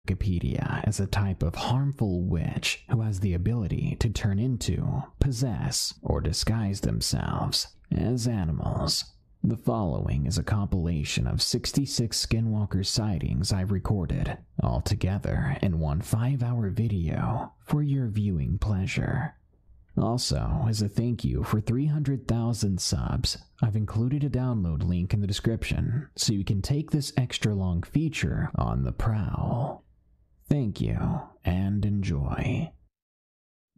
Wikipedia as a type of harmful witch who has the ability to turn into, possess, or disguise themselves as animals. The following is a compilation of 66 skinwalker sightings I've recorded, all together in one 5-hour video for your viewing pleasure. Also, as a thank you for 300,000 subs, I've included a download link in the description so you can take this extra long feature on the prowl. Thank you, and enjoy.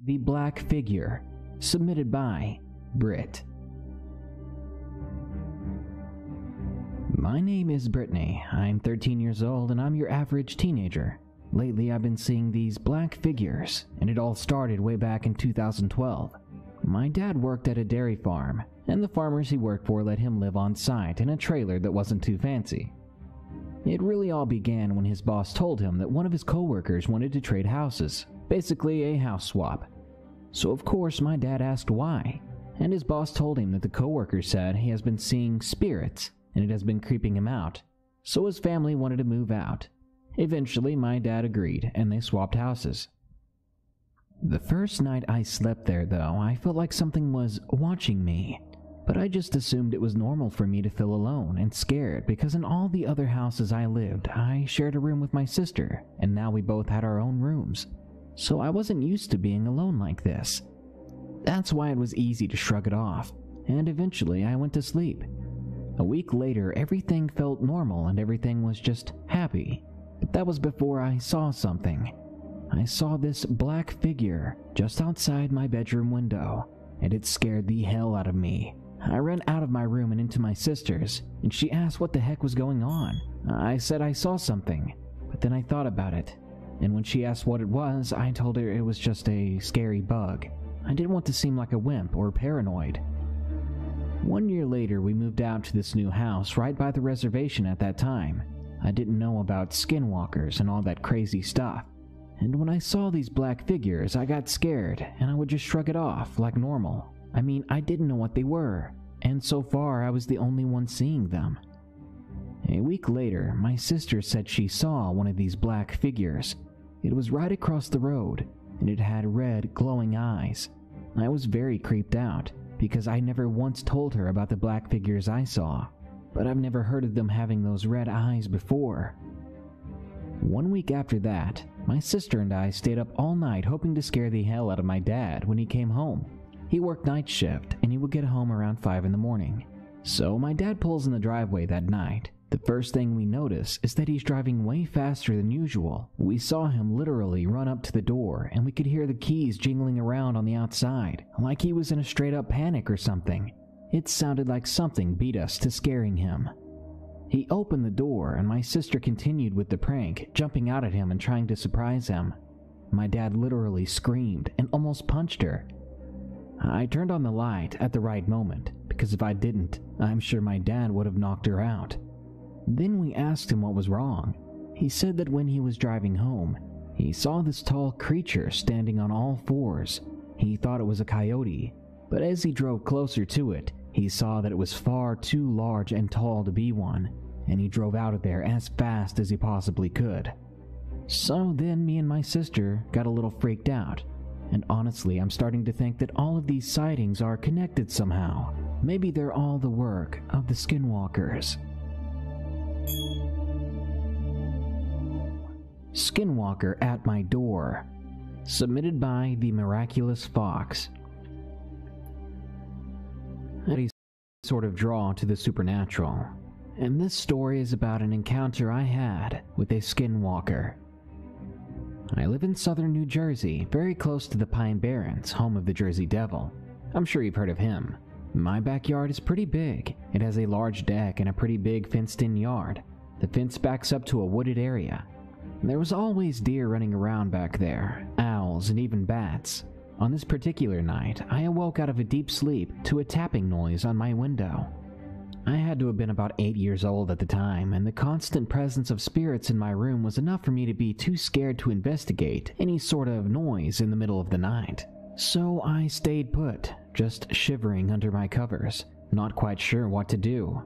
The Black Figure, submitted by Britt. My name is Brittany. I'm 13 years old and I'm your average teenager. Lately I've been seeing these black figures, and it all started way back in 2012. My dad worked at a dairy farm, and the farmers he worked for let him live on site in a trailer that wasn't too fancy. It really all began when his boss told him that one of his coworkers wanted to trade houses, basically a house swap. So of course my dad asked why, and his boss told him that the coworker said he has been seeing spirits, and it has been creeping him out, so his family wanted to move out. Eventually, my dad agreed, and they swapped houses. The first night I slept there, though, I felt like something was watching me, but I just assumed it was normal for me to feel alone and scared because in all the other houses I lived, I shared a room with my sister, and now we both had our own rooms. So I wasn't used to being alone like this. That's why it was easy to shrug it off, and eventually I went to sleep. A week later, everything felt normal and everything was just happy. But that was before I saw something. I saw this black figure just outside my bedroom window, and it scared the hell out of me. I ran out of my room and into my sister's, and she asked what the heck was going on. I said I saw something, but then I thought about it, and when she asked what it was, I told her it was just a scary bug. I didn't want to seem like a wimp or paranoid. 1 year later, we moved out to this new house right by the reservation at that time. I didn't know about skinwalkers and all that crazy stuff. And when I saw these black figures, I got scared, and I would just shrug it off like normal. I mean, I didn't know what they were, and so far I was the only one seeing them. A week later, my sister said she saw one of these black figures. It was right across the road, and it had red, glowing eyes. I was very creeped out, because I never once told her about the black figures I saw. But I've never heard of them having those red eyes before. 1 week after that, my sister and I stayed up all night hoping to scare the hell out of my dad when he came home. He worked night shift and he would get home around 5 in the morning. So my dad pulls in the driveway that night. The first thing we notice is that he's driving way faster than usual. We saw him literally run up to the door and we could hear the keys jingling around on the outside, like he was in a straight up panic or something. It sounded like something beat us to scaring him. He opened the door and my sister continued with the prank, jumping out at him and trying to surprise him. My dad literally screamed and almost punched her. I turned on the light at the right moment, because if I didn't, I'm sure my dad would have knocked her out. Then we asked him what was wrong. He said that when he was driving home, he saw this tall creature standing on all fours. He thought it was a coyote, but as he drove closer to it, he saw that it was far too large and tall to be one, and he drove out of there as fast as he possibly could. So then me and my sister got a little freaked out, and honestly I'm starting to think that all of these sightings are connected somehow. Maybe they're all the work of the skinwalkers. Skinwalker at my door, submitted by the Miraculous Fox. I sort of draw to the supernatural, and this story is about an encounter I had with a skinwalker. I live in southern New Jersey, very close to the Pine Barrens, home of the Jersey Devil. I'm sure you've heard of him. My backyard is pretty big. It has a large deck and a pretty big fenced-in yard. The fence backs up to a wooded area. There was always deer running around back there, owls, and even bats. On this particular night, I awoke out of a deep sleep to a tapping noise on my window. I had to have been about 8 years old at the time, and the constant presence of spirits in my room was enough for me to be too scared to investigate any sort of noise in the middle of the night. So I stayed put, just shivering under my covers, not quite sure what to do.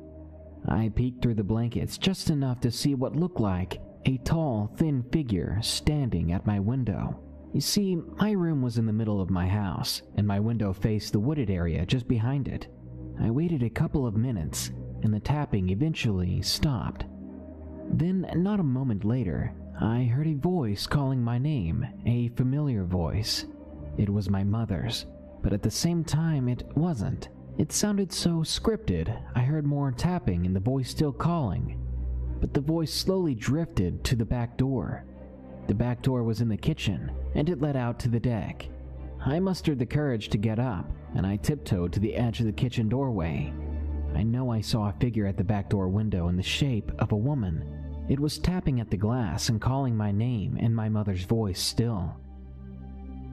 I peeked through the blankets just enough to see what looked like a tall, thin figure standing at my window. You see, my room was in the middle of my house, and my window faced the wooded area just behind it. I waited a couple of minutes, and the tapping eventually stopped. Then, not a moment later, I heard a voice calling my name, a familiar voice. It was my mother's, but at the same time it wasn't. It sounded so scripted. I heard more tapping and the voice still calling, but the voice slowly drifted to the back door. The back door was in the kitchen, and it led out to the deck. I mustered the courage to get up, and I tiptoed to the edge of the kitchen doorway. I know I saw a figure at the back door window in the shape of a woman. It was tapping at the glass and calling my name in my mother's voice still.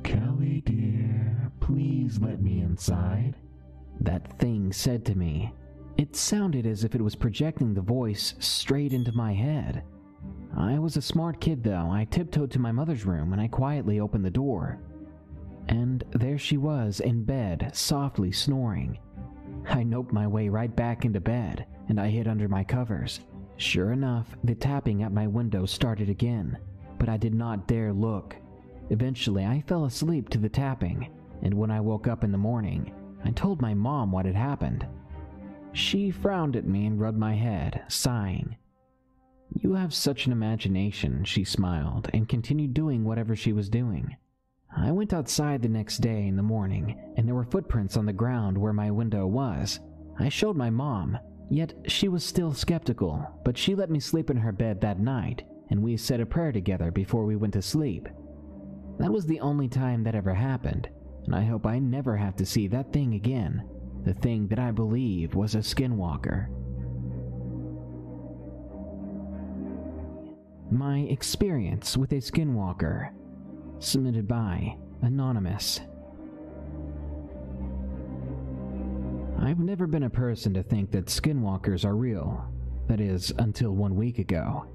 "Kelly dear, please let me inside," that thing said to me. It sounded as if it was projecting the voice straight into my head. I was a smart kid though. I tiptoed to my mother's room and I quietly opened the door. And there she was in bed, softly snoring. I noped my way right back into bed and I hid under my covers. Sure enough, the tapping at my window started again, but I did not dare look. Eventually, I fell asleep to the tapping, and when I woke up in the morning, I told my mom what had happened. She frowned at me and rubbed my head, sighing. "You have such an imagination," she smiled, and continued doing whatever she was doing. I went outside the next day in the morning, and there were footprints on the ground where my window was. I showed my mom, yet she was still skeptical, but she let me sleep in her bed that night, and we said a prayer together before we went to sleep. That was the only time that ever happened, and I hope I never have to see that thing again, the thing that I believe was a skinwalker. My experience with a skinwalker. Submitted by Anonymous. I've never been a person to think that skinwalkers are real. That is, until 1 week ago.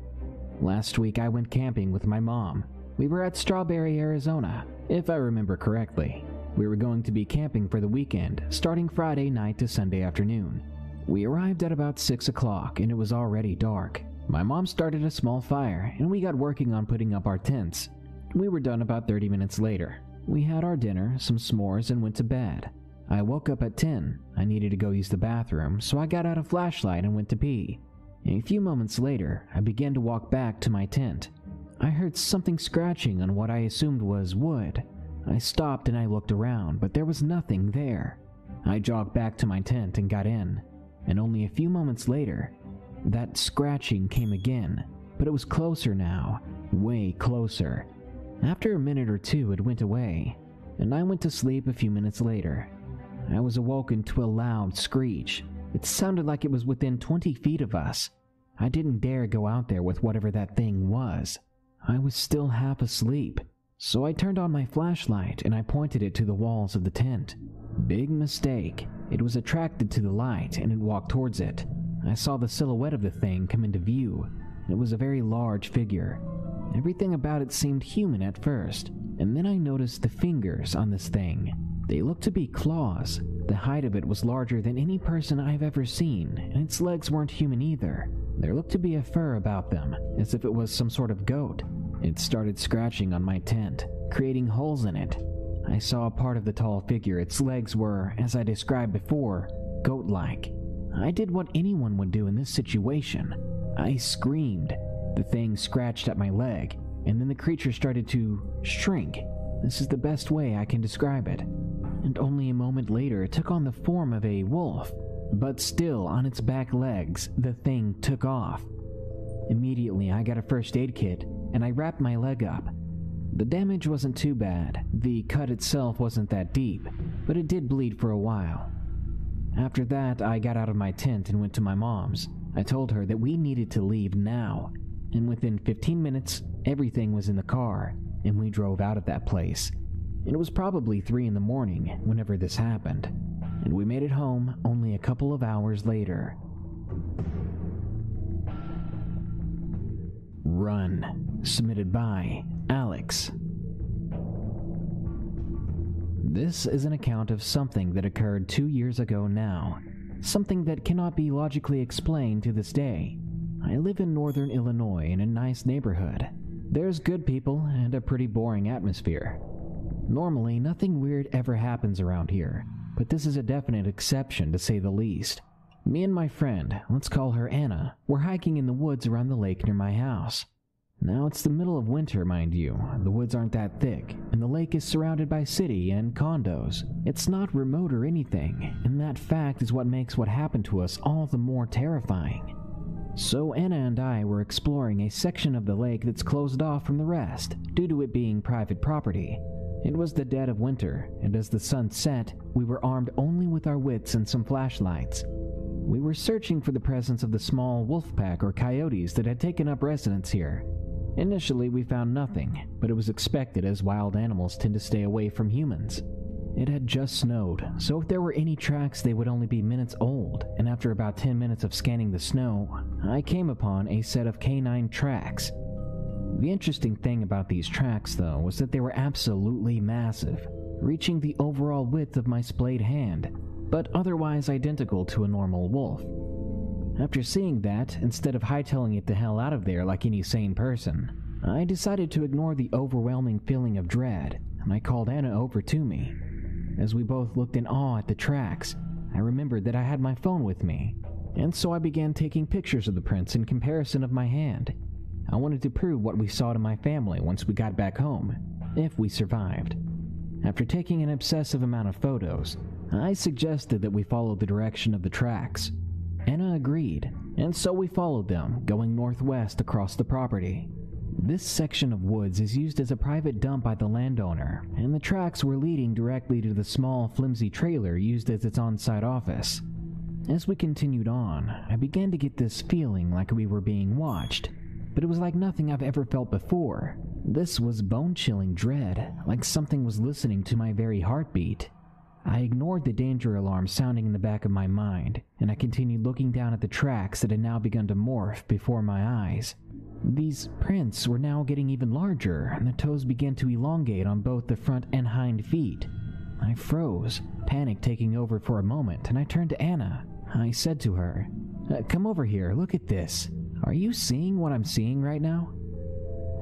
Last week I went camping with my mom. We were at Strawberry, Arizona, if I remember correctly. We were going to be camping for the weekend, starting Friday night to Sunday afternoon. We arrived at about 6 o'clock and it was already dark. My mom started a small fire and we got working on putting up our tents. We were done about 30 minutes later. We had our dinner, some s'mores, and went to bed. I woke up at 10. I needed to go use the bathroom, so I got out a flashlight and went to pee. A few moments later, I began to walk back to my tent. I heard something scratching on what I assumed was wood. I stopped and I looked around, but there was nothing there. I jogged back to my tent and got in, and only a few moments later, that scratching came again, but it was closer now, way closer. After a minute or two, it went away, and I went to sleep a few minutes later. I was awoken to a loud screech. It sounded like it was within 20 feet of us. I didn't dare go out there with whatever that thing was. I was still half asleep, so I turned on my flashlight and I pointed it to the walls of the tent. Big mistake. It was attracted to the light and it walked towards it. I saw the silhouette of the thing come into view. It was a very large figure. Everything about it seemed human at first, and then I noticed the fingers on this thing. They looked to be claws. The height of it was larger than any person I've ever seen, and its legs weren't human either. There looked to be a fur about them, as if it was some sort of goat. It started scratching on my tent, creating holes in it. I saw a part of the tall figure. Its legs were, as I described before, goat-like. I did what anyone would do in this situation. I screamed. The thing scratched at my leg, and then the creature started to shrink. This is the best way I can describe it. And only a moment later it took on the form of a wolf, but still on its back legs, the thing took off. Immediately I got a first aid kit, and I wrapped my leg up. The damage wasn't too bad. The cut itself wasn't that deep, but it did bleed for a while. After that, I got out of my tent and went to my mom's. I told her that we needed to leave now. And within 15 minutes, everything was in the car, and we drove out of that place. It was probably 3 in the morning whenever this happened, and we made it home only a couple of hours later. Run. Submitted by Alex. This is an account of something that occurred 2 years ago now. Something that cannot be logically explained to this day. I live in northern Illinois in a nice neighborhood. There's good people and a pretty boring atmosphere. Normally, nothing weird ever happens around here, but this is a definite exception to say the least. Me and my friend, let's call her Anna, were hiking in the woods around the lake near my house. Now it's the middle of winter, mind you. The woods aren't that thick, and the lake is surrounded by city and condos. It's not remote or anything, and that fact is what makes what happened to us all the more terrifying. So Anna and I were exploring a section of the lake that's closed off from the rest, due to it being private property. It was the dead of winter, and as the sun set, we were armed only with our wits and some flashlights. We were searching for the presence of the small wolf pack or coyotes that had taken up residence here. Initially, we found nothing, but it was expected as wild animals tend to stay away from humans. It had just snowed, so if there were any tracks they would only be minutes old, and after about 10 minutes of scanning the snow, I came upon a set of canine tracks. The interesting thing about these tracks, though, was that they were absolutely massive, reaching the overall width of my splayed hand, but otherwise identical to a normal wolf. After seeing that, instead of hightailing it the hell out of there like any sane person, I decided to ignore the overwhelming feeling of dread, and I called Anna over to me. As we both looked in awe at the tracks, I remembered that I had my phone with me, and so I began taking pictures of the prints in comparison of my hand. I wanted to prove what we saw to my family once we got back home, if we survived. After taking an obsessive amount of photos, I suggested that we follow the direction of the tracks. Anna agreed, and so we followed them, going northwest across the property. This section of woods is used as a private dump by the landowner, and the tracks were leading directly to the small, flimsy trailer used as its on-site office. As we continued on, I began to get this feeling like we were being watched, but it was like nothing I've ever felt before. This was bone-chilling dread, like something was listening to my very heartbeat. I ignored the danger alarm sounding in the back of my mind, and I continued looking down at the tracks that had now begun to morph before my eyes. These prints were now getting even larger, and the toes began to elongate on both the front and hind feet. I froze, panic taking over for a moment, and I turned to Anna. I said to her, "Come over here, look at this. Are you seeing what I'm seeing right now?"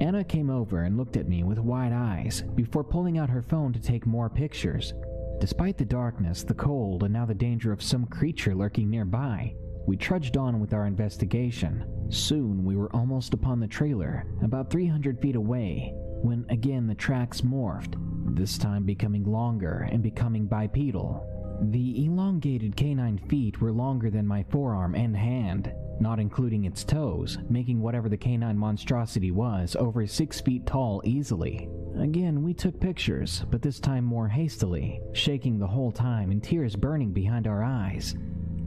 Anna came over and looked at me with wide eyes before pulling out her phone to take more pictures. Despite the darkness, the cold, and now the danger of some creature lurking nearby, we trudged on with our investigation. Soon we were almost upon the trailer, about 300 feet away, when again the tracks morphed, this time becoming longer and becoming bipedal. The elongated canine feet were longer than my forearm and hand, not including its toes, making whatever the canine monstrosity was over 6 feet tall easily. Again, we took pictures, but this time more hastily, shaking the whole time and tears burning behind our eyes.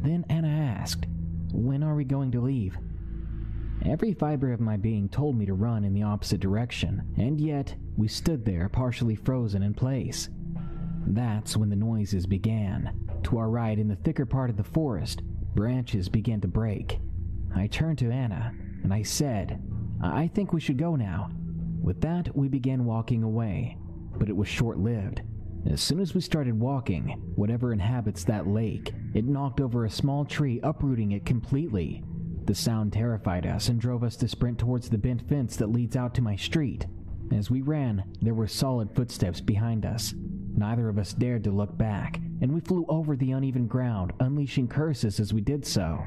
Then Anna asked, "When are we going to leave?" Every fiber of my being told me to run in the opposite direction, and yet we stood there partially frozen in place. That's when the noises began. To our right, in the thicker part of the forest, branches began to break. I turned to Anna, and I said, "I think we should go now." With that, we began walking away, but it was short-lived. As soon as we started walking, whatever inhabits that lake, it knocked over a small tree, uprooting it completely. The sound terrified us and drove us to sprint towards the bent fence that leads out to my street. As we ran, there were solid footsteps behind us. Neither of us dared to look back, and we flew over the uneven ground, unleashing curses as we did so.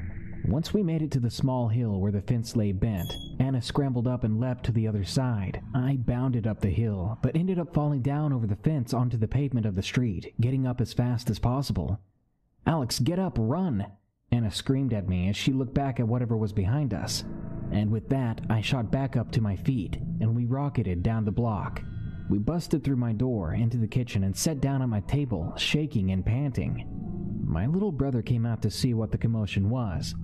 Once we made it to the small hill where the fence lay bent, Anna scrambled up and leapt to the other side. I bounded up the hill, but ended up falling down over the fence onto the pavement of the street, getting up as fast as possible. "Alex, get up, run!" Anna screamed at me as she looked back at whatever was behind us. And with that, I shot back up to my feet, and we rocketed down the block. We busted through my door into the kitchen and sat down at my table, shaking and panting. My little brother came out to see what the commotion was,